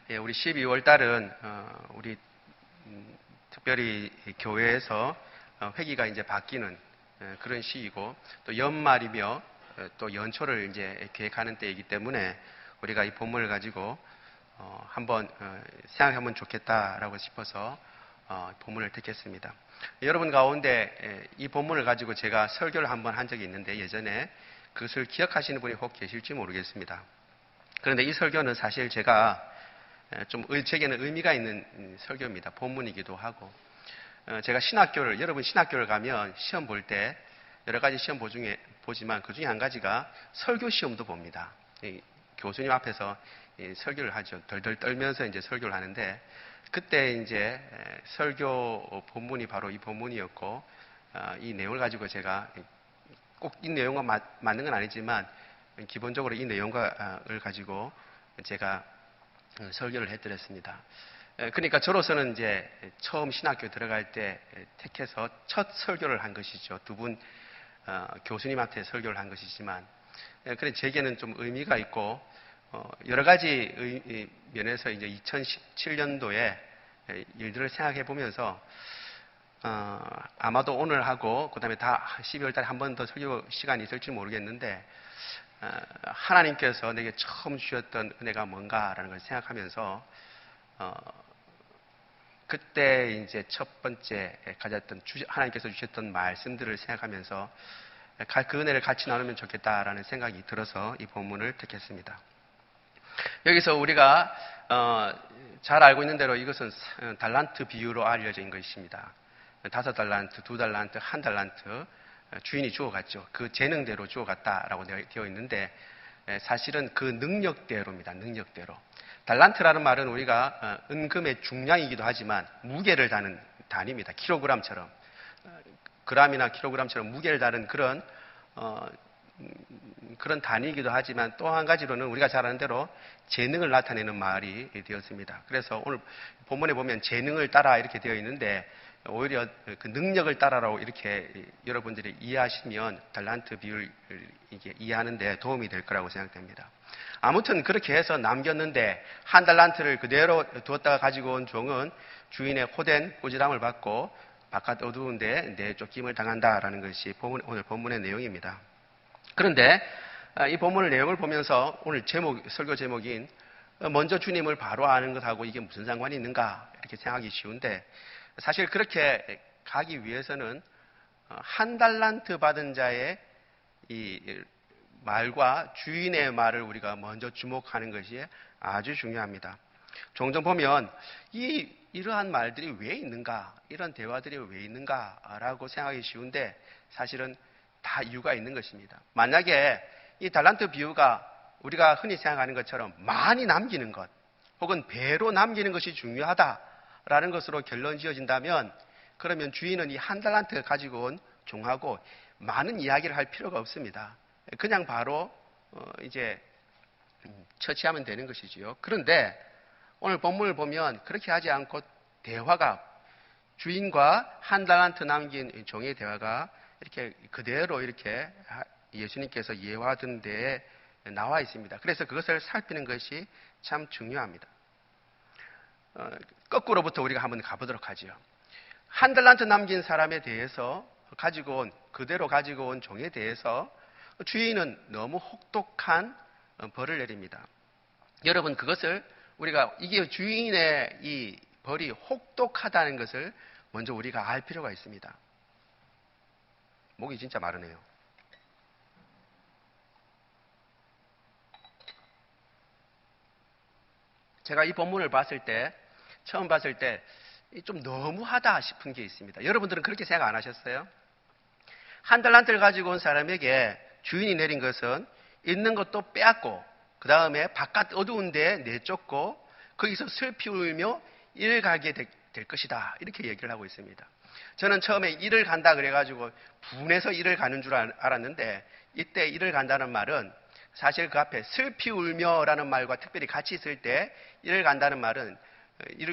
예, 우리 12월 달은 우리 특별히 교회에서 회기가 이제 바뀌는 그런 시이고 또 연말이며 또 연초를 이제 계획하는 때이기 때문에 우리가 이 본문을 가지고 한번 생각하면 좋겠다라고 싶어서 본문을 택했습니다. 여러분 가운데 이 본문을 가지고 제가 설교를 한번 한 적이 있는데 예전에 그것을 기억하시는 분이 혹 계실지 모르겠습니다. 그런데 이 설교는 사실 제가 제게는 의미가 있는 설교입니다. 본문이기도 하고 제가 여러분 신학교를 가면 시험 볼 때 여러 가지 시험 보지만 그 중에 한 가지가 설교 시험도 봅니다. 교수님 앞에서 설교를 하죠. 덜덜 떨면서 이제 설교를 하는데 그때 이제 설교 본문이 바로 이 본문이었고 이 내용을 가지고 제가 꼭 이 내용과 맞는 건 아니지만 기본적으로 이 내용을 가지고 제가 설교를 해드렸습니다. 그러니까 저로서는 이제 처음 신학교 들어갈 때 택해서 첫 설교를 한 것이죠. 두 분 교수님한테 설교를 한 것이지만 그래 제게는 좀 의미가 있고 여러 가지 면에서 이제 2017년도에 일들을 생각해 보면서 아마도 오늘 하고 그다음에 다 12월 달에 한 번 더 설교 시간이 있을지 모르겠는데 하나님께서 내게 처음 주셨던 은혜가 뭔가라는 걸 생각하면서 그때 이제 첫 번째 가졌던 하나님께서 주셨던 말씀들을 생각하면서 그 은혜를 같이 나누면 좋겠다라는 생각이 들어서 이 본문을 택했습니다. 여기서 우리가 잘 알고 있는 대로 이것은 달란트 비유로 알려진 것입니다. 5달란트, 2달란트, 1달란트 주인이 주어갔죠. 그 재능대로 주어갔다라고 되어 있는데 사실은 그 능력대로입니다. 능력대로. 달란트라는 말은 우리가 은금의 중량이기도 하지만 무게를 다는 단위입니다. 킬로그램처럼. 그람이나 킬로그램처럼 무게를 다른 그런 단위이기도 하지만 또 한 가지로는 우리가 잘 아는 대로 재능을 나타내는 말이 되었습니다. 그래서 오늘 본문에 보면 재능을 따라 이렇게 되어 있는데 오히려 그 능력을 따라라고 이렇게 여러분들이 이해하시면 달란트 비율을 이해하는데 도움이 될 거라고 생각됩니다. 아무튼 그렇게 해서 남겼는데 1달란트를 그대로 두었다가 가지고 온 종은 주인의 호된 꾸지람을 받고 바깥 어두운데 내쫓김을 당한다라는 것이 오늘 본문의 내용입니다. 그런데 이 본문의 내용을 보면서 오늘 설교 제목인 먼저 주님을 바로 아는 것하고 이게 무슨 상관이 있는가 이렇게 생각하기 쉬운데 사실 그렇게 가기 위해서는 1달란트 받은 자의 이 말과 주인의 말을 우리가 먼저 주목하는 것이 아주 중요합니다. 종종 보면 이러한 말들이 왜 있는가, 이런 대화들이 왜 있는가라고 생각하기 쉬운데 사실은 다 이유가 있는 것입니다. 만약에 이 달란트 비유가 우리가 흔히 생각하는 것처럼 많이 남기는 것 혹은 배로 남기는 것이 중요하다라는 것으로 결론 지어진다면 그러면 주인은 이 1달란트 가지고 온 종하고 많은 이야기를 할 필요가 없습니다. 그냥 바로 이제 처치하면 되는 것이지요. 그런데 오늘 본문을 보면 그렇게 하지 않고 대화가 주인과 1달란트 남긴 종의 대화가 이렇게 그대로 이렇게 예수님께서 예화하던 데에 나와 있습니다. 그래서 그것을 살피는 것이 참 중요합니다. 거꾸로부터 우리가 한번 가보도록 하죠. 1달란트 남긴 사람에 대해서 그대로 가지고 온 종에 대해서 주인은 너무 혹독한 벌을 내립니다. 여러분 그것을 이게 주인의 이 벌이 혹독하다는 것을 먼저 우리가 알 필요가 있습니다. 목이 진짜 마르네요. 제가 이 본문을 처음 봤을 때 좀 너무하다 싶은 게 있습니다. 여러분들은 그렇게 생각 안 하셨어요? 1달란트를 가지고 온 사람에게 주인이 내린 것은 있는 것도 빼앗고 그 다음에 바깥 어두운 데에 내쫓고 거기서 슬피 울며 일을 가게 될 것이다. 이렇게 얘기를 하고 있습니다. 저는 처음에 일을 간다 그래가지고 분해서 일을 가는 줄 알았는데 이때 일을 간다는 말은 사실 그 앞에 슬피 울며라는 말과 특별히 같이 있을 때 일을 간다는 말은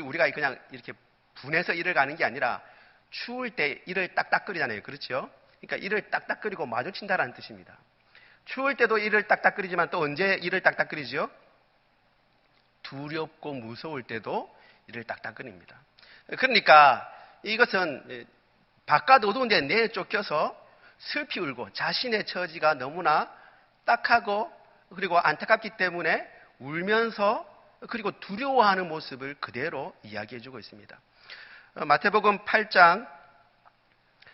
우리가 그냥 이렇게 분해서 일을 가는 게 아니라 추울 때 일을 딱딱거리잖아요. 그렇죠? 그러니까 일을 딱딱거리고 마주친다라는 뜻입니다. 추울 때도 일을 딱딱거리지만 또 언제 일을 딱딱거리죠? 두렵고 무서울 때도 이를 딱딱거립니다. 그러니까 이것은 바깥 어두운 데 내에 쫓겨서 슬피 울고 자신의 처지가 너무나 딱하고 그리고 안타깝기 때문에 울면서 그리고 두려워하는 모습을 그대로 이야기해주고 있습니다. 마태복음 8장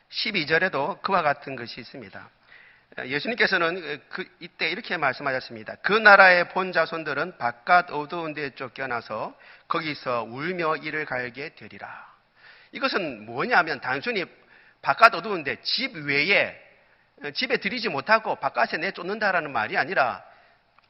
12절에도 그와 같은 것이 있습니다. 예수님께서는 이때 이렇게 말씀하셨습니다. 그 나라의 본 자손들은 바깥 어두운 데에 쫓겨나서 거기서 울며 이를 갈게 되리라. 이것은 뭐냐면 단순히 바깥 어두운 데 집 외에 집에 들이지 못하고 바깥에 내쫓는다라는 말이 아니라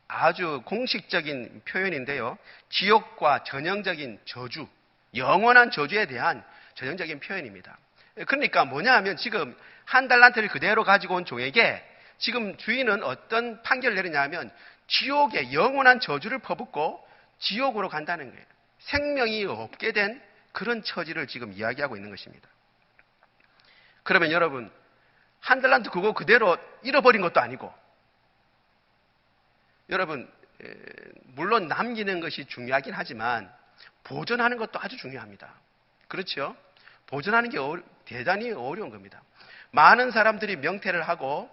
아주 공식적인 표현인데요. 지옥과 전형적인 저주, 영원한 저주에 대한 전형적인 표현입니다. 그러니까 뭐냐 하면 지금 한 달란트를 그대로 가지고 온 종에게 지금 주인은 어떤 판결을 내리냐 하면 지옥에 영원한 저주를 퍼붓고 지옥으로 간다는 거예요. 생명이 없게 된 그런 처지를 지금 이야기하고 있는 것입니다. 그러면 여러분, 한 달란트 그거 그대로 잃어버린 것도 아니고, 여러분, 물론 남기는 것이 중요하긴 하지만 보존하는 것도 아주 중요합니다. 그렇죠? 보존하는 게 대단히 어려운 겁니다. 많은 사람들이 명퇴를 하고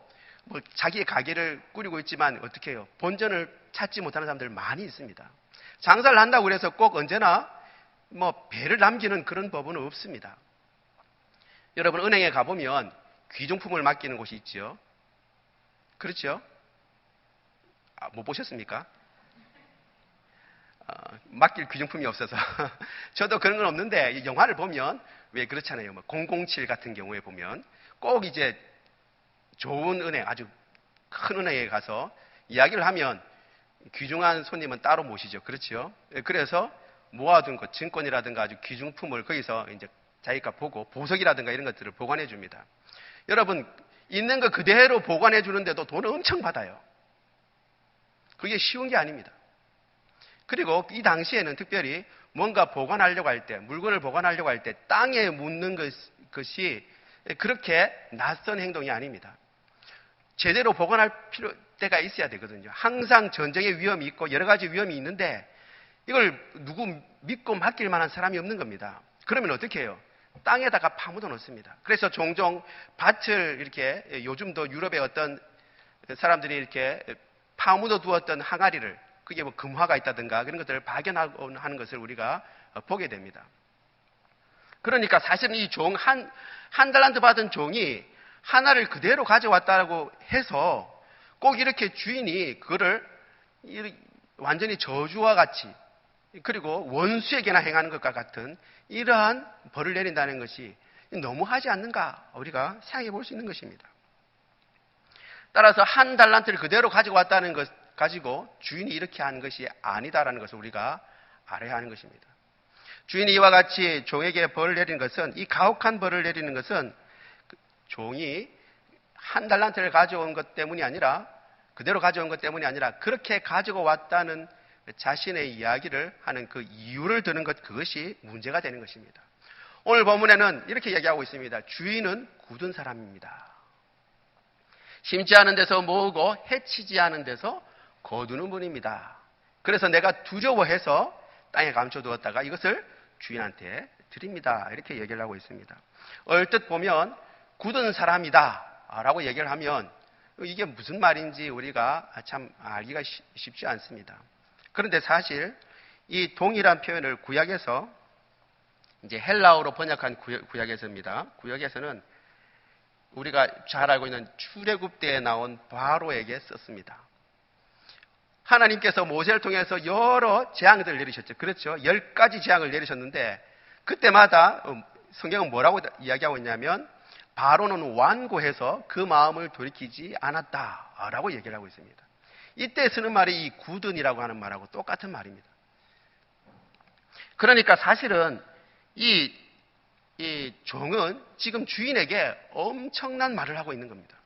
자기의 가게를 꾸리고 있지만 어떻게 해요? 본전을 찾지 못하는 사람들 많이 있습니다. 장사를 한다고 해서 꼭 언제나 배를 남기는 그런 법은 없습니다. 여러분, 은행에 가보면 귀중품을 맡기는 곳이 있죠. 그렇죠? 못 보셨습니까? 맡길 귀중품이 없어서. 저도 그런 건 없는데, 영화를 보면 왜 그렇잖아요. 007 같은 경우에 보면 꼭 이제 좋은 은행, 아주 큰 은행에 가서 이야기를 하면 귀중한 손님은 따로 모시죠. 그렇죠? 그래서 모아둔 것, 증권이라든가 아주 귀중품을 거기서 이제 자기가 보고 보석이라든가 이런 것들을 보관해 줍니다. 여러분, 있는 거 그대로 보관해 주는데도 돈을 엄청 받아요. 그게 쉬운 게 아닙니다. 그리고 이 당시에는 특별히 뭔가 보관하려고 할 때, 물건을 보관하려고 할 때 땅에 묻는 것이 그렇게 낯선 행동이 아닙니다. 제대로 보관할 때가 있어야 되거든요. 항상 전쟁의 위험이 있고 여러 가지 위험이 있는데 이걸 누구 믿고 맡길 만한 사람이 없는 겁니다. 그러면 어떻게 해요? 땅에다가 파묻어 놓습니다. 그래서 종종 밭을 이렇게, 요즘도 유럽의 어떤 사람들이 이렇게 파묻어 두었던 항아리를, 그게 금화가 있다든가 그런 것들을 발견하고 하는 것을 우리가 보게 됩니다. 그러니까 사실은 이 한 달란트 받은 종이 하나를 그대로 가져왔다고 해서 꼭 이렇게 주인이 그거를 완전히 저주와 같이, 그리고 원수에게나 행하는 것과 같은 이러한 벌을 내린다는 것이 너무하지 않는가, 우리가 생각해 볼 수 있는 것입니다. 따라서 한 달란트를 그대로 가지고 왔다는 것 가지고 주인이 이렇게 하는 것이 아니다라는 것을 우리가 알아야 하는 것입니다. 주인이 이와 같이 종에게 벌을 내리는 것은, 이 가혹한 벌을 내리는 것은 종이 한 달란트를 가져온 것 때문이 아니라, 그대로 가져온 것 때문이 아니라 그렇게 가지고 왔다는 자신의 이야기를 하는 그 이유를 드는 것, 그것이 문제가 되는 것입니다. 오늘 본문에는 이렇게 얘기하고 있습니다. 주인은 굳은 사람입니다. 심지 않은 데서 모으고 해치지 않은 데서 거두는 분입니다. 그래서 내가 두려워해서 땅에 감춰두었다가 이것을 주인한테 드립니다. 이렇게 얘기를 하고 있습니다. 얼뜻 보면 굳은 사람이다 라고 얘기를 하면 이게 무슨 말인지 우리가 참 알기가 쉽지 않습니다. 그런데 사실 이 동일한 표현을 구약에서, 이제 헬라어로 번역한 구약에서입니다. 구약에서는 우리가 잘 알고 있는 출애굽 때에 나온 바로에게 썼습니다. 하나님께서 모세를 통해서 여러 재앙들을 내리셨죠. 그렇죠. 10가지 재앙을 내리셨는데 그때마다 성경은 뭐라고 이야기하고 있냐면 바로는 완고해서 그 마음을 돌이키지 않았다라고 얘기를 하고 있습니다. 이때 쓰는 말이 이 굳은이라고 하는 말하고 똑같은 말입니다. 그러니까 사실은 이 종은 지금 주인에게 엄청난 말을 하고 있는 겁니다.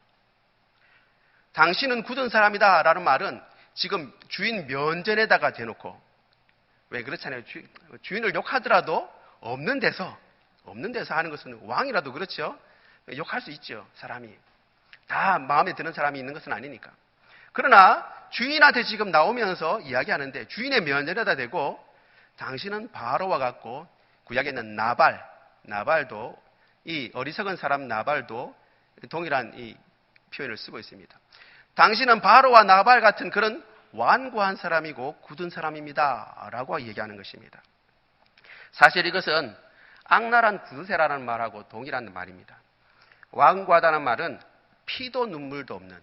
당신은 굳은 사람이다 라는 말은 지금 주인 면전에다가 대놓고, 왜 그렇잖아요. 주인을 욕하더라도 없는 데서 하는 것은, 왕이라도 그렇죠. 욕할 수 있죠. 사람이 다 마음에 드는 사람이 있는 것은 아니니까. 그러나 주인한테 지금 나오면서 이야기하는데 주인의 며느리가 되고 당신은 바로와 같고 구약에 있는 나발도 이 어리석은 사람 나발도 동일한 이 표현을 쓰고 있습니다. 당신은 바로와 나발 같은 그런 완고한 사람이고 굳은 사람입니다. 라고 얘기하는 것입니다. 사실 이것은 악랄한 구두쇠라는 말하고 동일한 말입니다. 완고하다는 말은 피도 눈물도 없는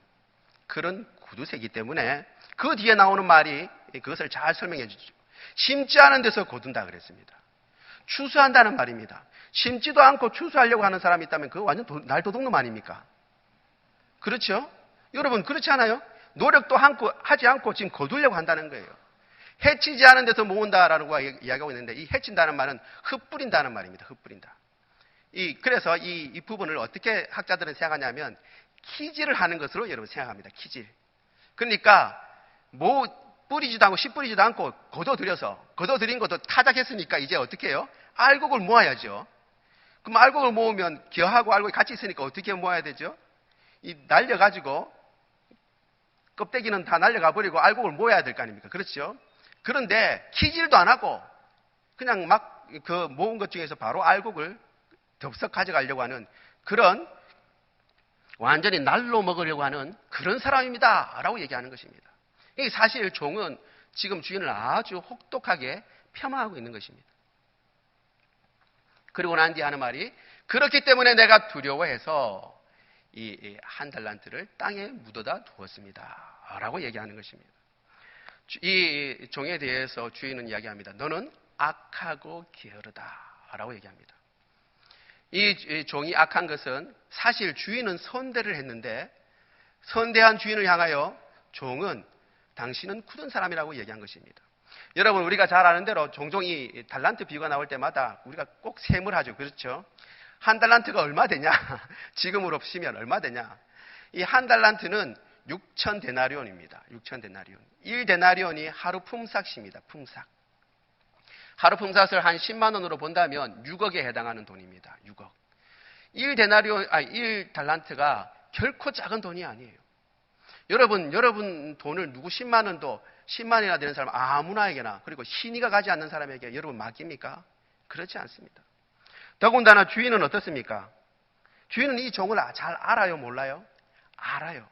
그런 구두쇠이기 때문에 그 뒤에 나오는 말이 그것을 잘 설명해 주죠. 심지 않은 데서 거둔다 그랬습니다. 추수한다는 말입니다. 심지도 않고 추수하려고 하는 사람이 있다면 그거 완전 날도둑놈 아닙니까? 그렇죠? 여러분 그렇지 않아요? 노력도 하지 않고 지금 거두려고 한다는 거예요. 해치지 않은 데서 모은다라는 거 이야기하고 있는데 이 해친다는 말은 흩뿌린다는 말입니다. 흩뿌린다. 그래서 이 부분을 어떻게 학자들은 생각하냐면 키질을 하는 것으로 여러분 생각합니다. 키질. 그러니까 뿌리지도 않고 씨 뿌리지도 않고 걷어들인 것도 타작했으니까 이제 어떻게 해요? 알곡을 모아야죠. 그럼 알곡을 모으면 겨하고 알곡이 같이 있으니까 어떻게 모아야 되죠? 날려가지고 껍데기는 다 날려가 버리고 알곡을 모아야 될 거 아닙니까? 그렇죠? 그런데 키질도 안 하고 그냥 막 그 모은 것 중에서 바로 알곡을 덥석 가져가려고 하는 그런 완전히 날로 먹으려고 하는 그런 사람입니다. 라고 얘기하는 것입니다. 사실 종은 지금 주인을 아주 혹독하게 폄하하고 있는 것입니다. 그리고 난 뒤에 하는 말이 그렇기 때문에 내가 두려워해서 이 한 달란트를 땅에 묻어다 두었습니다. 라고 얘기하는 것입니다. 이 종에 대해서 주인은 이야기합니다. 너는 악하고 게으르다. 라고 얘기합니다. 이 종이 악한 것은 사실 주인은 선대를 했는데 선대한 주인을 향하여 종은 당신은 굳은 사람이라고 얘기한 것입니다. 여러분 우리가 잘 아는 대로 종종 이 달란트 비유가 나올 때마다 우리가 꼭 셈을 하죠. 그렇죠? 한 달란트가 얼마 되냐? 지금으로 치면 얼마 되냐? 이 한 달란트는 6천 데나리온입니다. 6천 데나리온. 1데나리온이 하루 품삯입니다. 품삯. 하루 품삯을 한 10만 원으로 본다면 6억에 해당하는 돈입니다. 6억. 1 달란트가 결코 작은 돈이 아니에요. 여러분 돈을 누구 10만 원도 10만이나 되는 사람 아무나에게나 그리고 신의가 가지 않는 사람에게 여러분 맡깁니까? 그렇지 않습니다. 더군다나 주인은 어떻습니까? 주인은 이 종을 잘 알아요? 몰라요? 알아요.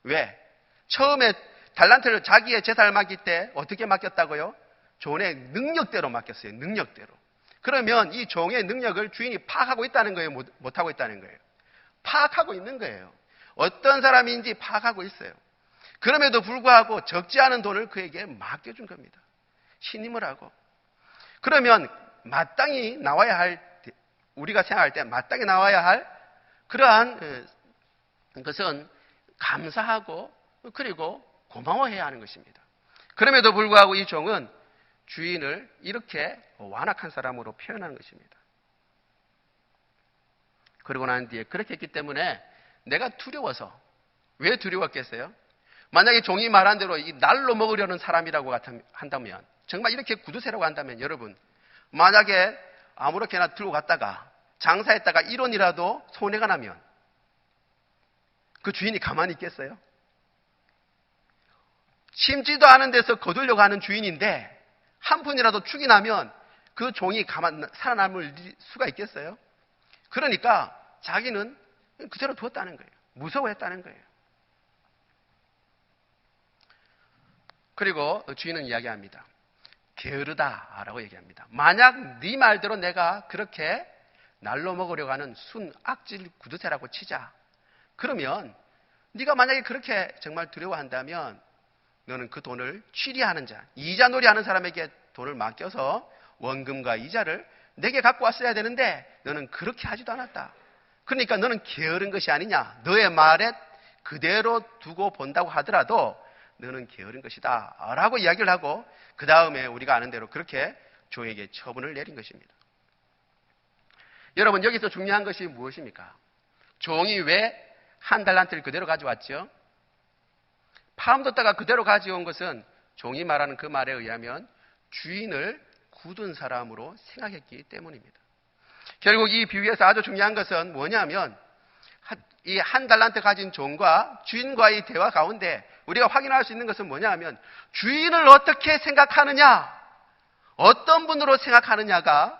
왜? 처음에 달란트를 자기의 재산을 맡길 때 어떻게 맡겼다고요? 종의 능력대로 맡겼어요. 능력대로. 그러면 이 종의 능력을 주인이 파악하고 있다는 거예요? 못하고 있다는 거예요? 파악하고 있는 거예요. 어떤 사람인지 파악하고 있어요. 그럼에도 불구하고 적지 않은 돈을 그에게 맡겨준 겁니다. 신임을 하고. 그러면 마땅히 나와야 할, 우리가 생각할 때 마땅히 나와야 할 그러한 것은 감사하고 그리고 고마워해야 하는 것입니다. 그럼에도 불구하고 이 종은 주인을 이렇게 완악한 사람으로 표현하는 것입니다. 그러고 난 뒤에 그렇게 했기 때문에 내가 두려워서, 왜 두려웠겠어요? 만약에 종이 말한 대로 이 날로 먹으려는 사람이라고 한다면, 정말 이렇게 구두쇠라고 한다면 여러분, 만약에 아무렇게나 들고 갔다가 장사했다가 1원이라도 손해가 나면 그 주인이 가만히 있겠어요? 심지도 않은 데서 거두려고 하는 주인인데 한 푼이라도 축이 나면 그 종이 살아남을 수가 있겠어요? 그러니까 자기는 그대로 두었다는 거예요. 무서워했다는 거예요. 그리고 주인은 이야기합니다. 게으르다라고 얘기합니다. 만약 네 말대로 내가 그렇게 날로 먹으려고 하는 순 악질 구두쇠라고 치자. 그러면 네가 만약에 그렇게 정말 두려워한다면 너는 그 돈을 취리하는 자, 이자놀이 하는 사람에게 돈을 맡겨서 원금과 이자를 내게 갖고 왔어야 되는데 너는 그렇게 하지도 않았다. 그러니까 너는 게으른 것이 아니냐. 너의 말에 그대로 두고 본다고 하더라도 너는 게으른 것이다. 라고 이야기를 하고 그 다음에 우리가 아는 대로 그렇게 종에게 처분을 내린 것입니다. 여러분 여기서 중요한 것이 무엇입니까? 종이 왜 한 달란트를 그대로 가져왔죠? 파묻었다가 그대로 가져온 것은 종이 말하는 그 말에 의하면 주인을 굳은 사람으로 생각했기 때문입니다. 결국 이 비유에서 아주 중요한 것은 뭐냐면 이 한 달란트 가진 종과 주인과의 대화 가운데 우리가 확인할 수 있는 것은 뭐냐 하면 주인을 어떻게 생각하느냐, 어떤 분으로 생각하느냐가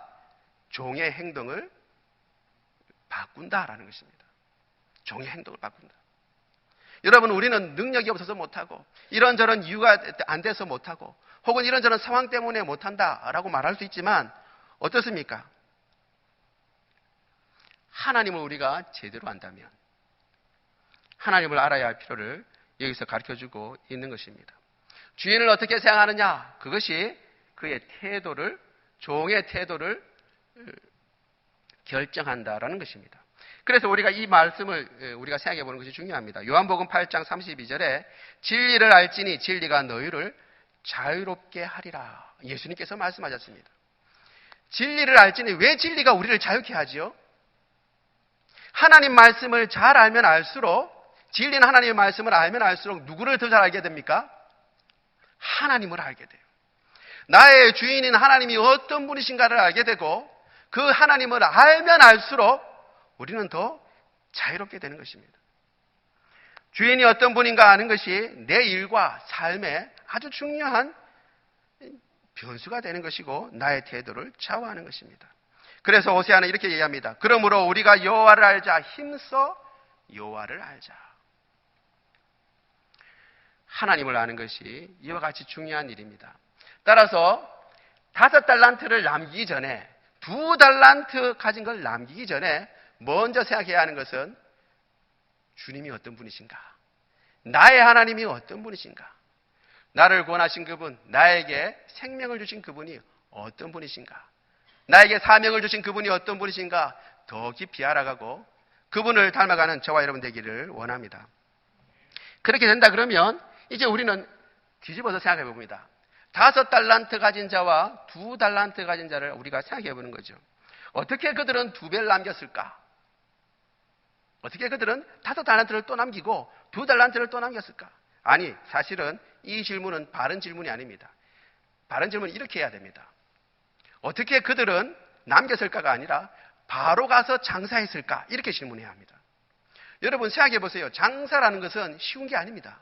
종의 행동을 바꾼다라는 것입니다. 종의 행동을 바꾼다. 여러분, 우리는 능력이 없어서 못하고 이런저런 이유가 안 돼서 못하고 혹은 이런저런 상황 때문에 못한다라고 말할 수 있지만 어떻습니까? 하나님을 우리가 제대로 안다면 하나님을 알아야 할 필요를 여기서 가르쳐주고 있는 것입니다. 주인을 어떻게 생각하느냐, 그것이 그의 태도를, 종의 태도를 결정한다라는 것입니다. 그래서 우리가 이 말씀을 우리가 생각해 보는 것이 중요합니다. 요한복음 8장 32절에 진리를 알지니 진리가 너희를 자유롭게 하리라. 예수님께서 말씀하셨습니다. 진리를 알지니, 왜 진리가 우리를 자유케 하지요? 하나님 말씀을 잘 알면 알수록, 진리는 하나님의 말씀을 알면 알수록 누구를 더 잘 알게 됩니까? 하나님을 알게 돼요. 나의 주인인 하나님이 어떤 분이신가를 알게 되고 그 하나님을 알면 알수록 우리는 더 자유롭게 되는 것입니다. 주인이 어떤 분인가 아는 것이 내 일과 삶에 아주 중요한 변수가 되는 것이고 나의 태도를 좌우하는 것입니다. 그래서 호세아는 이렇게 얘기합니다. 그러므로 우리가 여호와를 알자, 힘써 여호와를 알자. 하나님을 아는 것이 이와 같이 중요한 일입니다. 따라서 5달란트를 남기기 전에, 2달란트 가진 걸 남기기 전에 먼저 생각해야 하는 것은 주님이 어떤 분이신가? 나의 하나님이 어떤 분이신가? 나를 구원하신 그분, 나에게 생명을 주신 그분이 어떤 분이신가? 나에게 사명을 주신 그분이 어떤 분이신가? 더 깊이 알아가고 그분을 닮아가는 저와 여러분 되기를 원합니다. 그렇게 된다 그러면 이제 우리는 뒤집어서 생각해 봅니다. 5달란트 가진 자와 2달란트 가진 자를 우리가 생각해 보는 거죠. 어떻게 그들은 2배를 남겼을까? 어떻게 그들은 5달란트를 또 남기고 2달란트를 또 남겼을까? 아니, 사실은 이 질문은 바른 질문이 아닙니다. 바른 질문은 이렇게 해야 됩니다. 어떻게 그들은 남겼을까가 아니라 바로 가서 장사했을까? 이렇게 질문해야 합니다. 여러분 생각해 보세요. 장사라는 것은 쉬운 게 아닙니다.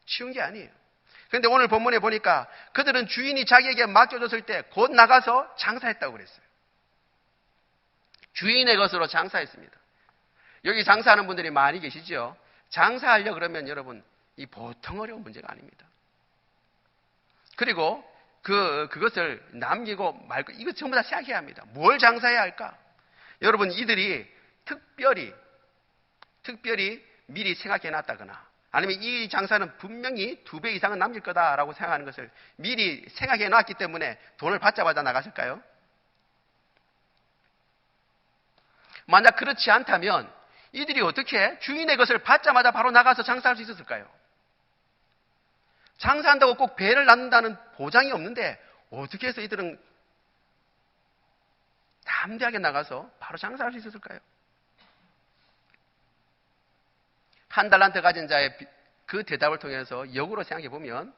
쉬운 게 아니에요. 그런데 오늘 본문에 보니까 그들은 주인이 자기에게 맡겨줬을 때 곧 나가서 장사했다고 그랬어요. 주인의 것으로 장사했습니다. 여기 장사하는 분들이 많이 계시죠? 장사하려고 그러면 여러분 이 보통 어려운 문제가 아닙니다. 그리고 그것을 남기고 말고 이거 전부 다 생각해야 합니다. 뭘 장사해야 할까? 여러분 이들이 특별히 미리 생각해 놨다거나 아니면 이 장사는 분명히 2배 이상은 남길 거다라고 생각하는 것을 미리 생각해 놨기 때문에 돈을 받자마자 나갔을까요? 만약 그렇지 않다면 이들이 어떻게 주인의 것을 받자마자 바로 나가서 장사할 수 있었을까요? 장사한다고 꼭 배를 낳는다는 보장이 없는데 어떻게 해서 이들은 담대하게 나가서 바로 장사할 수 있었을까요? 1달란트 가진 자의 그 대답을 통해서 역으로 생각해 보면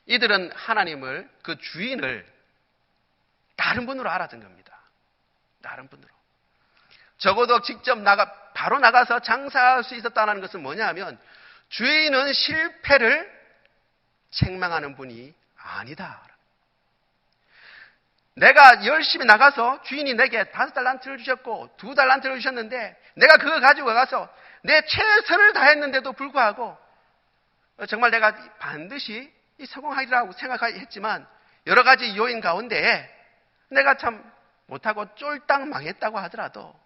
이들은 하나님을, 그 주인을 다른 분으로 알았던 겁니다. 다른 분으로. 적어도 직접 바로 나가서 장사할 수 있었다는 것은 뭐냐 하면 주인은 실패를 책망하는 분이 아니다. 내가 열심히 나가서 주인이 내게 5달란트를 주셨고 2달란트를 주셨는데 내가 그거 가지고 가서 내 최선을 다했는데도 불구하고 정말 내가 반드시 성공하리라고 생각했지만 여러 가지 요인 가운데 내가 참 못하고 쫄딱 망했다고 하더라도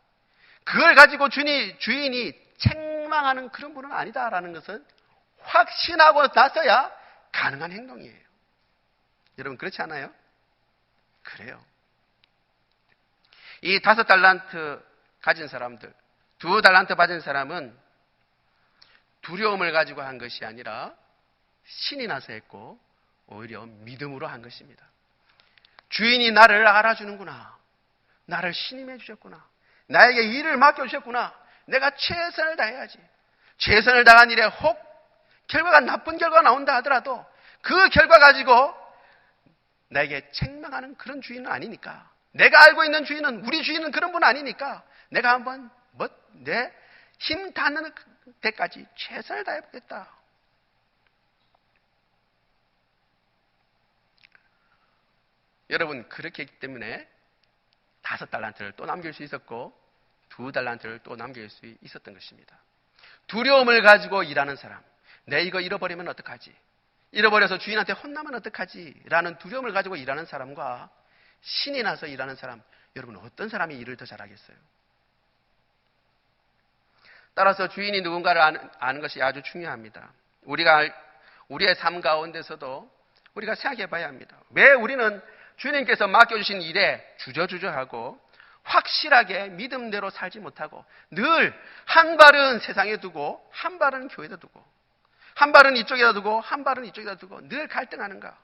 그걸 가지고 주인이 책망하는 그런 분은 아니다라는 것은 확신하고 나서야 가능한 행동이에요. 여러분 그렇지 않아요? 그래요. 이 5달란트 가진 사람들, 2달란트 받은 사람은 두려움을 가지고 한 것이 아니라 신이 나서 했고 오히려 믿음으로 한 것입니다. 주인이 나를 알아주는구나. 나를 신임해 주셨구나. 나에게 일을 맡겨주셨구나. 내가 최선을 다해야지. 최선을 다한 일에 혹 결과가 나쁜 결과가 나온다 하더라도 그 결과 가지고 나에게 책망하는 그런 주인은 아니니까. 내가 알고 있는 주인은, 우리 주인은 그런 분 아니니까 내가 한번 내 힘 닿는 데까지 최선을 다해보겠다. 여러분, 그렇게 했기 때문에 5달란트를 또 남길 수 있었고 2달란트를 또 남길 수 있었던 것입니다. 두려움을 가지고 일하는 사람, 내 이거 잃어버리면 어떡하지? 잃어버려서 주인한테 혼나면 어떡하지? 라는 두려움을 가지고 일하는 사람과 신이 나서 일하는 사람, 여러분 어떤 사람이 일을 더 잘하겠어요? 따라서 주인이 누군가를 아는 것이 아주 중요합니다. 우리의 삶 가운데서도 우리가 생각해 봐야 합니다. 왜 우리는 주님께서 맡겨주신 일에 주저주저하고 확실하게 믿음대로 살지 못하고 늘 한 발은 세상에 두고 한 발은 교회에다 두고 한 발은 이쪽에다 두고 한 발은 이쪽에다 두고 늘 갈등하는가?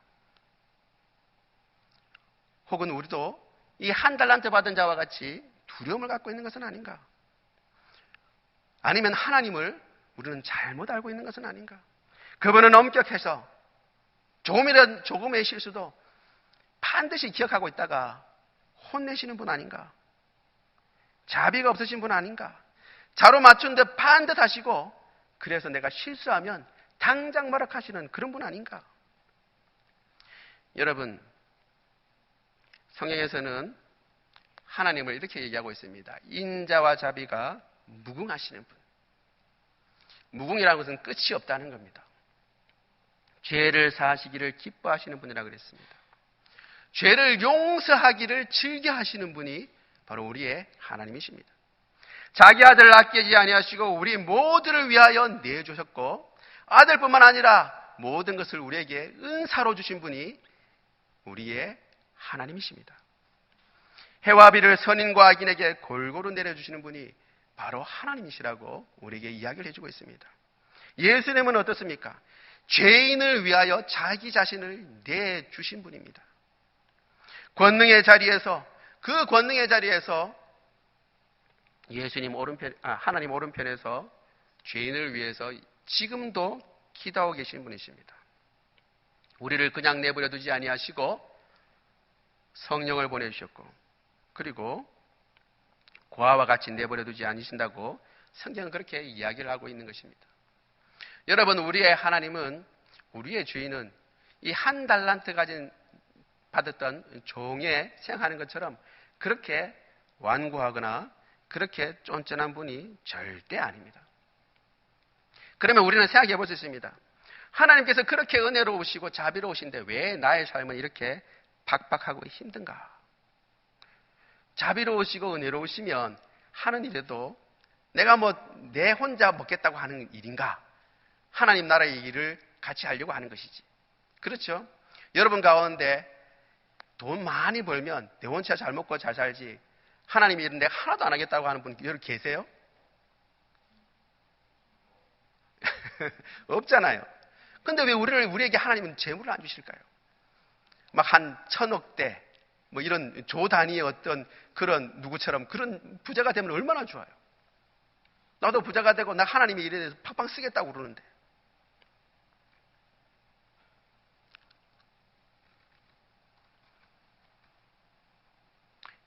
혹은 우리도 이 1달란트 받은 자와 같이 두려움을 갖고 있는 것은 아닌가? 아니면 하나님을 우리는 잘못 알고 있는 것은 아닌가? 그분은 엄격해서 조금의 실수도 반드시 기억하고 있다가 혼내시는 분 아닌가? 자비가 없으신 분 아닌가? 자로 맞춘 듯 반 듯 하시고 그래서 내가 실수하면 당장 뭐락하시는 그런 분 아닌가? 여러분, 성경에서는 하나님을 이렇게 얘기하고 있습니다. 인자와 자비가 무궁하시는 분. 무궁이라는 것은 끝이 없다는 겁니다. 죄를 사하시기를 기뻐하시는 분이라고 그랬습니다. 죄를 용서하기를 즐겨하시는 분이 바로 우리의 하나님이십니다. 자기 아들을 아끼지 아니하시고 우리 모두를 위하여 내주셨고 아들뿐만 아니라 모든 것을 우리에게 은사로 주신 분이 우리의 하나님이십니다. 해와 비를 선인과 악인에게 골고루 내려주시는 분이 바로 하나님이시라고 우리에게 이야기를 해주고 있습니다. 예수님은 어떻습니까? 죄인을 위하여 자기 자신을 내주신 분입니다. 그 권능의 자리에서 하나님 오른편에서 죄인을 위해서 지금도 기도하고 계신 분이십니다. 우리를 그냥 내버려 두지 아니하시고 성령을 보내주셨고 그리고 고아와 같이 내버려 두지 않으신다고 성경은 그렇게 이야기를 하고 있는 것입니다. 여러분, 우리의 하나님은, 우리의 주인은 이 1달란트 받았던 종에 생각하는 것처럼 그렇게 완고하거나 그렇게 쫀쫀한 분이 절대 아닙니다. 그러면 우리는 생각해 볼 수 있습니다. 하나님께서 그렇게 은혜로우시고 자비로우신데 왜 나의 삶은 이렇게 팍팍하고 힘든가? 자비로우시고 은혜로우시면 하는 일에도 내가 내 혼자 먹겠다고 하는 일인가? 하나님 나라의 일을 같이 하려고 하는 것이지. 그렇죠? 여러분 가운데 돈 많이 벌면 내 혼자 잘 먹고 잘 살지 하나님 일은 내가 하나도 안 하겠다고 하는 분 여러분 계세요? 없잖아요. 근데 왜 우리에게 하나님은 재물을 안 주실까요? 막 한 1000억대 이런 조 단위의 어떤 그런 누구처럼 그런 부자가 되면 얼마나 좋아요. 나도 부자가 되고 나 하나님의 일에 대해서 팍팍 쓰겠다고 그러는데.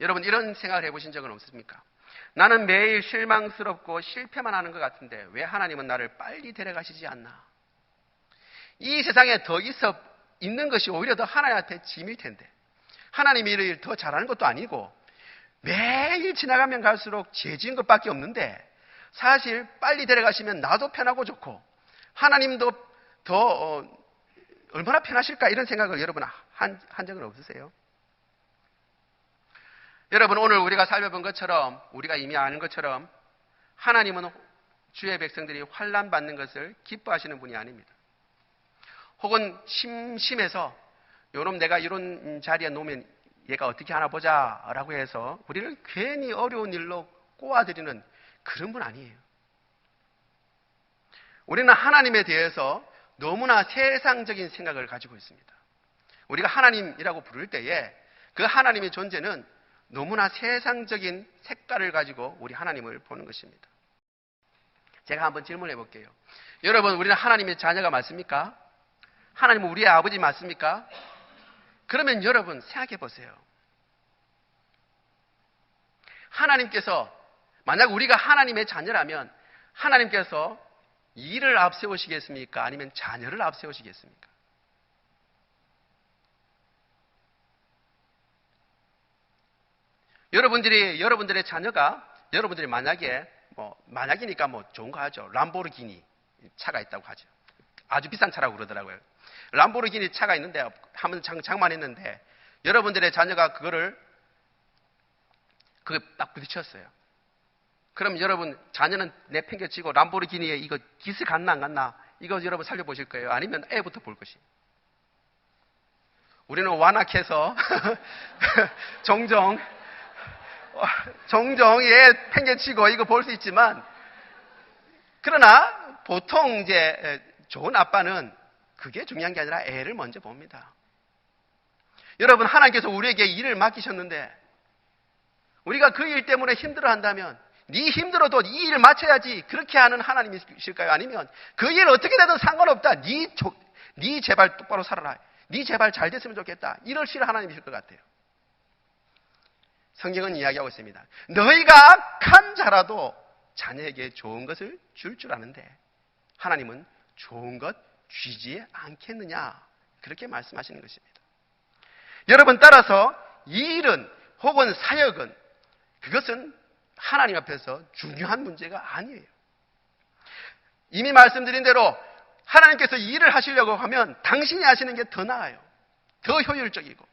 여러분, 이런 생각을 해보신 적은 없습니까? 나는 매일 실망스럽고 실패만 하는 것 같은데 왜 하나님은 나를 빨리 데려가시지 않나? 이 세상에 더 있는 것이 오히려 더 하나님한테 짐일 텐데 하나님이 일을 더 잘하는 것도 아니고 매일 지나가면 갈수록 죄 지은 것밖에 없는데 사실 빨리 데려가시면 나도 편하고 좋고 하나님도 더 얼마나 편하실까 이런 생각을 여러분 한 적은 없으세요? 여러분, 오늘 우리가 살펴본 것처럼 우리가 이미 아는 것처럼 하나님은 주의 백성들이 환난 받는 것을 기뻐하시는 분이 아닙니다. 혹은 심심해서 요놈 내가 이런 자리에 놓으면 얘가 어떻게 하나 보자라고 해서 우리를 괜히 어려운 일로 꼬아들이는 그런 분 아니에요. 우리는 하나님에 대해서 너무나 세상적인 생각을 가지고 있습니다. 우리가 하나님이라고 부를 때에 그 하나님의 존재는 너무나 세상적인 색깔을 가지고 우리 하나님을 보는 것입니다. 제가 한번 질문해 볼게요. 여러분, 우리는 하나님의 자녀가 맞습니까? 하나님은 우리의 아버지 맞습니까? 그러면 여러분 생각해 보세요. 하나님께서 만약 우리가 하나님의 자녀라면 하나님께서 일을 앞세우시겠습니까? 아니면 자녀를 앞세우시겠습니까? 여러분들의 자녀가, 여러분들이 만약에, 만약이니까 좋은 거 하죠. 람보르기니 차가 있다고 하죠. 아주 비싼 차라고 그러더라고요. 람보르기니 차가 있는데, 한번 장만했는데, 여러분들의 자녀가 그게 딱 부딪혔어요. 그럼 여러분, 자녀는 내팽개치고 람보르기니에 이거 기스 갔나 안 갔나? 이거 여러분 살펴보실 거예요. 아니면 애부터 볼 것이에요. 우리는 완악해서 종종 애 팽개치고 이거 볼 수 있지만, 그러나 보통 이제 좋은 아빠는 그게 중요한 게 아니라 애를 먼저 봅니다. 여러분, 하나님께서 우리에게 일을 맡기셨는데 우리가 그 일 때문에 힘들어한다면, 네 힘들어도 이 일 마쳐야지, 그렇게 하는 하나님이실까요? 아니면 그 일 어떻게 되든 상관없다, 네 제발 똑바로 살아라, 네 제발 잘 됐으면 좋겠다, 이러실 하나님이실 것 같아요. 성경은 이야기하고 있습니다. 너희가 악한 자라도 자녀에게 좋은 것을 줄 아는데 하나님은 좋은 것 주지 않겠느냐, 그렇게 말씀하시는 것입니다. 여러분, 따라서 이 일은 혹은 사역은, 그것은 하나님 앞에서 중요한 문제가 아니에요. 이미 말씀드린 대로 하나님께서 이 일을 하시려고 하면 당신이 하시는 게 더 나아요. 더 효율적이고,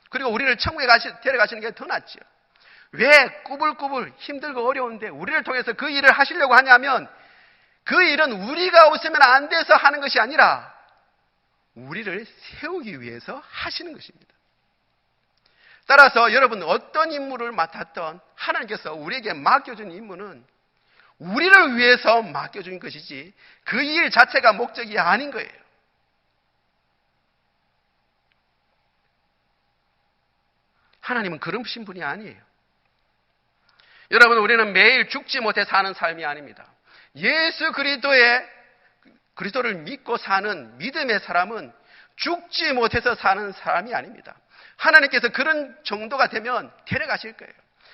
그리고 우리를 천국에 데려가시는 게 더 낫죠. 왜 꾸불꾸불 힘들고 어려운데 우리를 통해서 그 일을 하시려고 하냐면, 그 일은 우리가 없으면 안 돼서 하는 것이 아니라 우리를 세우기 위해서 하시는 것입니다. 따라서 여러분, 어떤 임무를 맡았던 하나님께서 우리에게 맡겨준 임무는 우리를 위해서 맡겨준 것이지 그 일 자체가 목적이 아닌 거예요. 하나님은 그런 분이 아니에요. 여러분, 우리는 매일 죽지 못해 사는 삶이 아닙니다. 예수 그리스도를 믿고 사는 믿음의 사람은 죽지 못해서 사는 사람이 아닙니다. 하나님께서 그런 정도가 되면 데려가실 거예요.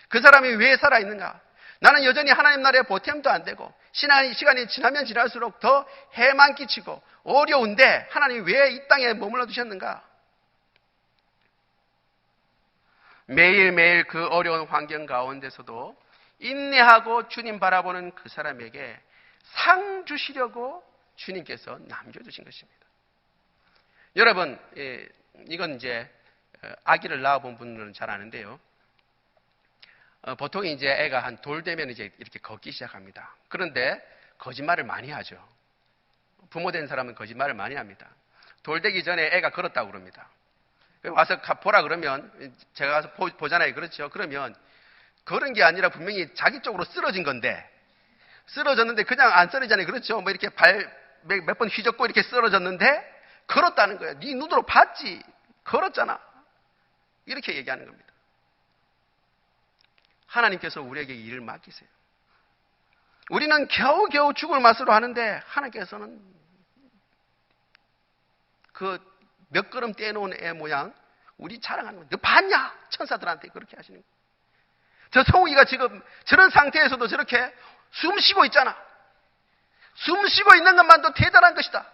그 사람이 왜 살아있는가? 나는 여전히 하나님 나라에 보탬도 안 되고 시간이 지나면 지날수록 더 해만 끼치고 어려운데 하나님이 왜 이 땅에 머물러 두셨는가? 매일매일 그 어려운 환경 가운데서도 인내하고 주님 바라보는 그 사람에게 상 주시려고 주님께서 남겨주신 것입니다. 여러분, 이건 이제 아기를 낳아본 분들은 잘 아는데요. 보통 이제 애가 한 돌 되면 이제 이렇게 걷기 시작합니다. 그런데 거짓말을 많이 하죠. 부모 된 사람은 거짓말을 많이 합니다. 돌 되기 전에 애가 걸었다고 그럽니다. 와서 보라 그러면 제가 가서 보잖아요. 그렇죠? 그러면 걸은 게 아니라 분명히 자기 쪽으로 쓰러진 건데, 쓰러졌는데 그냥 안 쓰러지잖아요. 그렇죠? 뭐 이렇게 몇 번 휘젓고 이렇게 쓰러졌는데 걸었다는 거예요. 네 눈으로 봤지? 걸었잖아. 이렇게 얘기하는 겁니다. 하나님께서 우리에게 일을 맡기세요. 우리는 겨우겨우 죽을 맛으로 하는데 하나님께서는 그 몇 걸음 떼놓은 애 모양 우리 자랑하는 거예요. 너 봤냐? 천사들한테 그렇게 하시는 거예요. 저 성욱이가 지금 저런 상태에서도 저렇게 숨 쉬고 있잖아. 숨 쉬고 있는 것만도 대단한 것이다.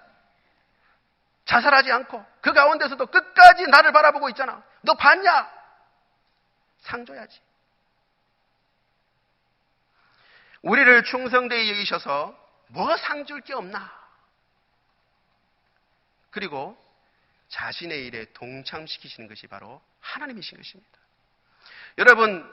자살하지 않고 그 가운데서도 끝까지 나를 바라보고 있잖아. 너 봤냐? 상 줘야지. 우리를 충성되게 여기셔서 뭐 상 줄 게 없나? 그리고 자신의 일에 동참시키시는 것이 바로 하나님이신 것입니다. 여러분,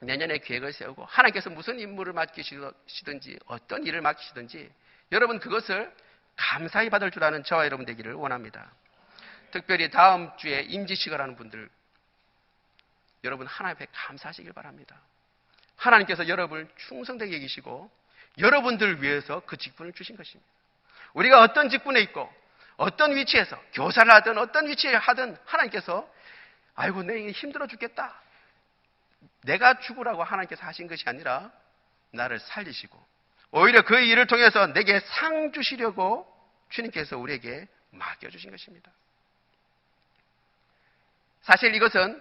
내년에 계획을 세우고 하나님께서 무슨 임무를 맡기시든지 어떤 일을 맡기시든지 여러분 그것을 감사히 받을 줄 아는 저와 여러분 되기를 원합니다. 특별히 다음 주에 임지식을 하는 분들, 여러분 하나님 앞에 감사하시길 바랍니다. 하나님께서 여러분을 충성되게 여기시고 여러분들을 위해서 그 직분을 주신 것입니다. 우리가 어떤 직분에 있고 어떤 위치에서 교사를 하든 어떤 위치에 하든 하나님께서 아이고 내 힘들어 죽겠다, 내가 죽으라고 하나님께서 하신 것이 아니라 나를 살리시고 오히려 그 일을 통해서 내게 상 주시려고 주님께서 우리에게 맡겨주신 것입니다. 사실 이것은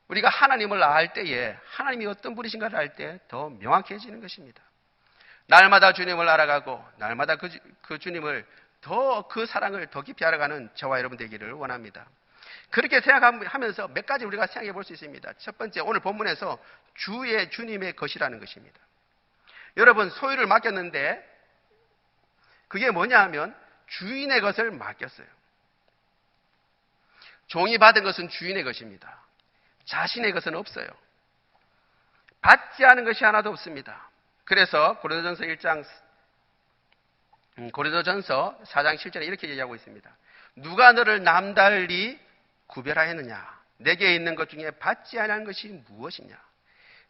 우리가 하나님을 알 때에 하나님이 어떤 분이신가를 알 때 더 명확해지는 것입니다. 날마다 주님을 알아가고 날마다 그 주님을 더 그 사랑을 더 깊이 알아가는 저와 여러분 되기를 원합니다. 그렇게 생각하면서 몇 가지 우리가 생각해 볼 수 있습니다. 첫 번째, 오늘 본문에서 주의 주님의 것이라는 것입니다. 여러분, 소유를 맡겼는데 그게 뭐냐 하면 주인의 것을 맡겼어요. 종이 받은 것은 주인의 것입니다. 자신의 것은 없어요. 받지 않은 것이 하나도 없습니다. 그래서 고린도전서 4장 7절에 이렇게 얘기하고 있습니다. 누가 너를 남달리 구별하였느냐? 내게 있는 것 중에 받지 아니한 것이 무엇이냐?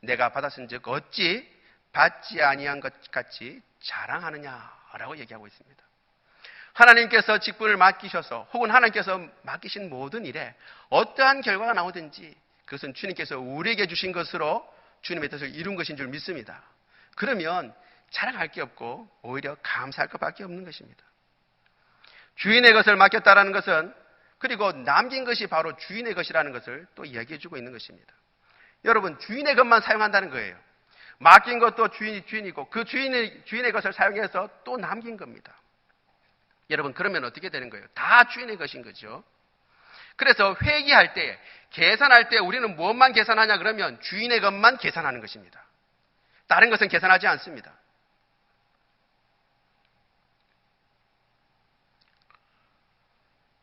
내가 받았은즉 어찌 받지 아니한 것 같이 자랑하느냐라고 얘기하고 있습니다. 하나님께서 직분을 맡기셔서 혹은 하나님께서 맡기신 모든 일에 어떠한 결과가 나오든지 그것은 주님께서 우리에게 주신 것으로 주님의 뜻을 이룬 것인 줄 믿습니다. 그러면 자랑할 게 없고 오히려 감사할 것밖에 없는 것입니다. 주인의 것을 맡겼다라는 것은, 그리고 남긴 것이 바로 주인의 것이라는 것을 또 이야기해 주고 있는 것입니다. 여러분, 주인의 것만 사용한다는 거예요. 맡긴 것도 주인이고 그 주인의 것을 사용해서 또 남긴 겁니다. 여러분, 그러면 어떻게 되는 거예요? 다 주인의 것인 거죠. 그래서 회계할 때, 계산할 때 우리는 무엇만 계산하냐 그러면 주인의 것만 계산하는 것입니다. 다른 것은 계산하지 않습니다.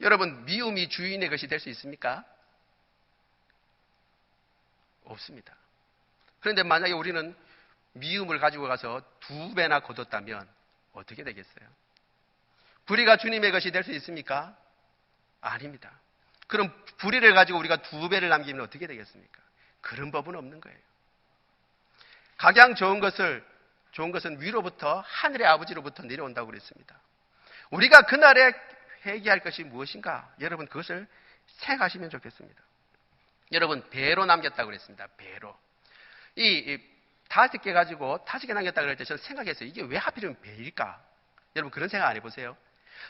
여러분, 미움이 주인의 것이 될 수 있습니까? 없습니다. 그런데 만약에 우리는 미움을 가지고 가서 2배나 거뒀다면 어떻게 되겠어요? 불의가 주님의 것이 될 수 있습니까? 아닙니다. 그럼 불의를 가지고 우리가 2배를 남기면 어떻게 되겠습니까? 그런 법은 없는 거예요. 각양 좋은 것은 위로부터, 하늘의 아버지로부터 내려온다고 그랬습니다. 우리가 그날에 회개할 것이 무엇인가? 여러분, 그것을 생각하시면 좋겠습니다. 여러분, 배로 남겼다고 그랬습니다. 배로. 이 5개 가지고 5개 남겼다고 그럴 때 저는 생각했어요. 이게 왜 하필이면 배일까? 여러분, 그런 생각 안 해보세요?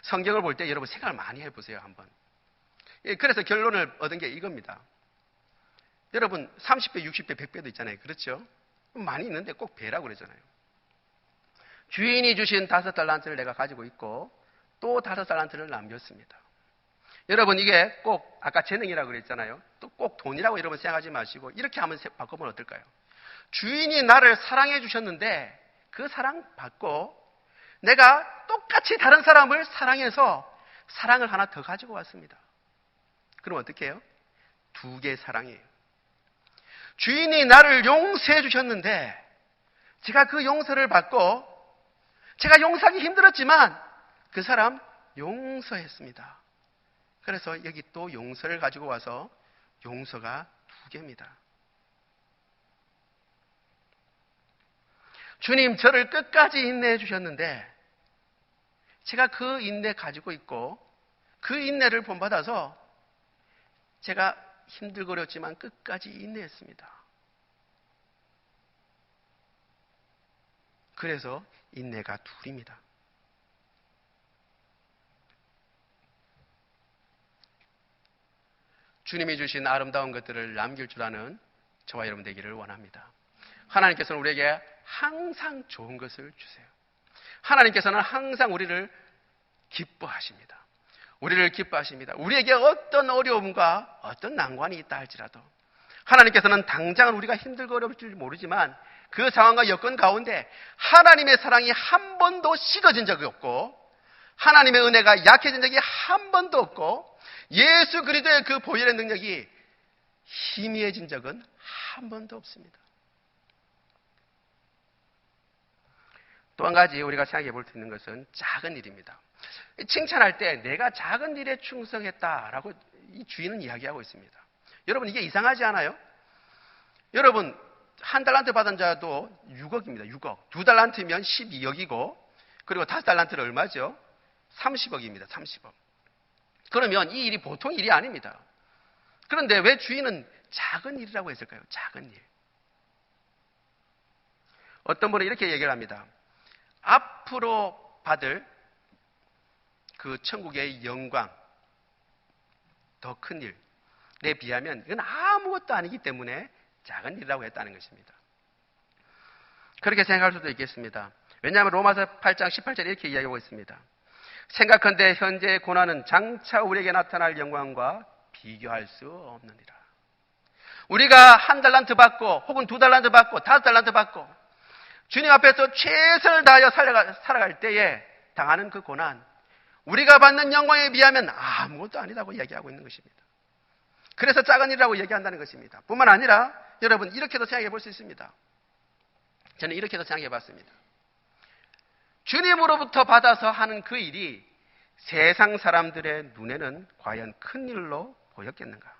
성경을 볼 때 여러분 생각을 많이 해보세요, 한번. 그래서 결론을 얻은 게 이겁니다. 여러분, 30배, 60배, 100배도 있잖아요. 그렇죠? 많이 있는데 꼭 배라고 그러잖아요. 주인이 주신 5달란트를 내가 가지고 있고 또 5달란트를 남겼습니다. 여러분, 이게 꼭 아까 재능이라고 그랬잖아요. 또 꼭 돈이라고 여러분 생각하지 마시고 이렇게 한번 바꿔보면 어떨까요? 주인이 나를 사랑해 주셨는데 그 사랑 받고 내가 똑같이 다른 사람을 사랑해서 사랑을 하나 더 가지고 왔습니다. 그럼 어떻게 해요? 2개의 사랑이에요. 주인이 나를 용서해 주셨는데 제가 그 용서를 받고 제가 용서하기 힘들었지만 그 사람 용서했습니다. 그래서 여기 또 용서를 가지고 와서 용서가 2개입니다. 주님, 저를 끝까지 인내해 주셨는데 제가 그 인내 가지고 있고 그 인내를 본받아서 제가 힘들거렸지만 끝까지 인내했습니다. 그래서 인내가 2입니다. 주님이 주신 아름다운 것들을 남길 줄 아는 저와 여러분 되기를 원합니다. 하나님께서는 우리에게 항상 좋은 것을 주세요. 하나님께서는 항상 우리를 기뻐하십니다. 우리를 기뻐하십니다. 우리에게 어떤 어려움과 어떤 난관이 있다 할지라도 하나님께서는 당장은 우리가 힘들고 어려울지 모르지만 그 상황과 여건 가운데 하나님의 사랑이 한 번도 식어진 적이 없고 하나님의 은혜가 약해진 적이 한 번도 없고 예수 그리스도의 그 보혈의 능력이 희미해진 적은 한 번도 없습니다. 또 한 가지 우리가 생각해 볼 수 있는 것은 작은 일입니다. 칭찬할 때 내가 작은 일에 충성했다라고 이 주인은 이야기하고 있습니다. 여러분, 이게 이상하지 않아요? 여러분, 1달란트 받은 자도 6억입니다. 6억. 2달란트면 12억이고 그리고 5달란트는 얼마죠? 30억입니다. 30억. 그러면 이 일이 보통 일이 아닙니다. 그런데 왜 주인은 작은 일이라고 했을까요? 작은 일. 어떤 분은 이렇게 얘기를 합니다. 앞으로 받을 그 천국의 영광, 더 큰 일에 비하면 이건 아무것도 아니기 때문에 작은 일이라고 했다는 것입니다. 그렇게 생각할 수도 있겠습니다. 왜냐하면 로마서 8장 18절에 이렇게 이야기하고 있습니다. 생각한데 현재의 고난은 장차 우리에게 나타날 영광과 비교할 수 없느니라. 우리가 1달란트 받고 혹은 2달란트 받고 5달란트 받고 주님 앞에서 최선을 다하여 살아갈 때에 당하는 그 고난, 우리가 받는 영광에 비하면 아무것도 아니라고 얘기하고 있는 것입니다. 그래서 작은 일이라고 얘기한다는 것입니다. 뿐만 아니라 여러분 이렇게도 생각해 볼 수 있습니다. 저는 이렇게도 생각해 봤습니다. 주님으로부터 받아서 하는 그 일이 세상 사람들의 눈에는 과연 큰 일로 보였겠는가?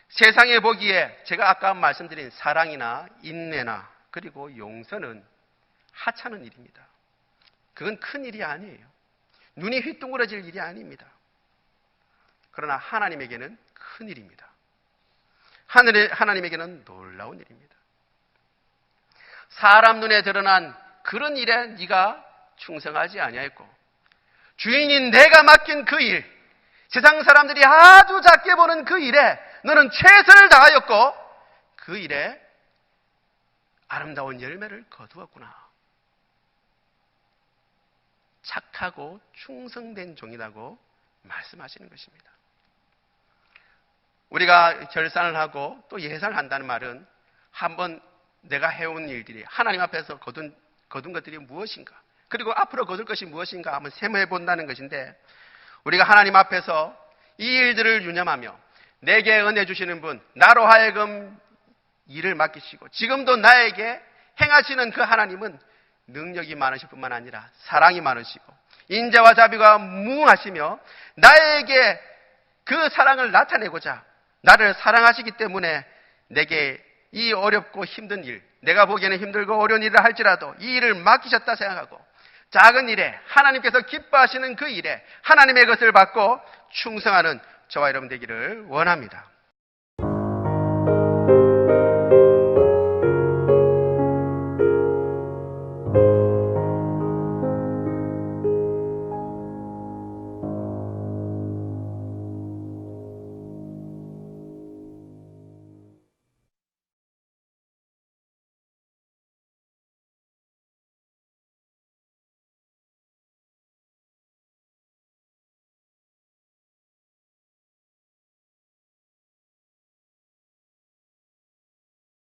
세상에 보기에 제가 아까 말씀드린 사랑이나 인내나 그리고 용서는 하찮은 일입니다. 그건 큰 일이 아니에요. 눈이 휘둥그러질 일이 아닙니다. 그러나 하나님에게는 큰 일입니다. 하나님에게는 놀라운 일입니다. 사람 눈에 드러난 그런 일에 네가 충성하지 아니하였고 주인인 내가 맡긴 그 일, 세상 사람들이 아주 작게 보는 그 일에 너는 최선을 다하였고 그 일에 아름다운 열매를 거두었구나. 착하고 충성된 종이라고 말씀하시는 것입니다. 우리가 결산을 하고 또 예산을 한다는 말은 한번 내가 해온 일들이 하나님 앞에서 거둔 것들이 무엇인가, 그리고 앞으로 거둘 것이 무엇인가 한번 세무해 본다는 것인데, 우리가 하나님 앞에서 이 일들을 유념하며 내게 은혜 주시는 분, 나로 하여금 일을 맡기시고 지금도 나에게 행하시는 그 하나님은 능력이 많으실 뿐만 아니라 사랑이 많으시고 인자와 자비가 무궁하시며 나에게 그 사랑을 나타내고자 나를 사랑하시기 때문에 내게 이 어렵고 힘든 일, 내가 보기에는 힘들고 어려운 일을 할지라도 이 일을 맡기셨다 생각하고 작은 일에 하나님께서 기뻐하시는 그 일에 하나님의 것을 받고 충성하는 저와 여러분 되기를 원합니다.